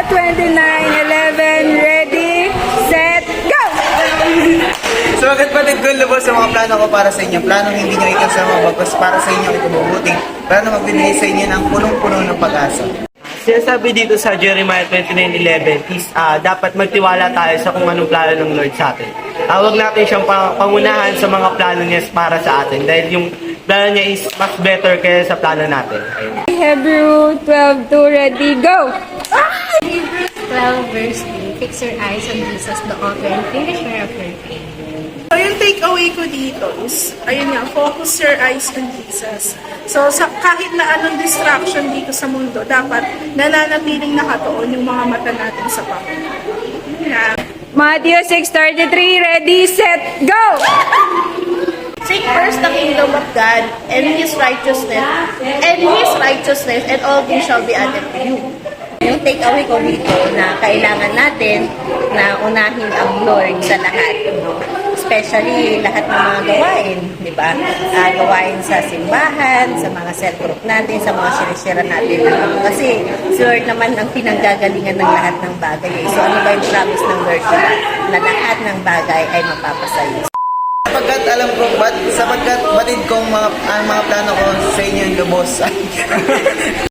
29, 11, ready, set, go! So agad pa din lubos sa mga plano ko para sa inyo. Plano hindi nyo ikasama bagos para sa inyo ito mabuting. Plano magbibigay sa inyo ng punong-puno ng pag-asa. Sinasabi dito sa Jeremiah 29:11 is dapat magtiwala tayo sa kung anong plano ng Lord sa atin. Huwag natin siyang pangunahan sa mga plano niya para sa atin dahil yung plano niya is much better kaysa sa plano natin. Hebrew 12:2, ready, go! Hebrews 12 verse 3, fix your eyes on Jesus, the author and finisher of your faith. So yung takeaway ko dito is, ayun nga, focus your eyes on Jesus. So kahit na anong distraction dito sa mundo, dapat nananatiling nakatuon yung mga mata natin sa Panginoon. Yeah. Matthew 6:33, ready, set, go! Seek first the kingdom of God and His righteousness, and all things shall be added to you. Yung take-away ko dito na kailangan natin na unahin ang Lord sa lahat. No? Especially lahat ng mga gawain, di ba? Gawain sa simbahan, sa mga cell group natin, sa mga sinisira natin. Kasi si Lord naman ang pinanggagalingan ng lahat ng bagay. So ano ba yung promise ng Lord na lahat ng bagay ay mapapasayo? Sapagkat alam ko, sapagkat batid kong ang mga plano ko sa inyo yung lubos.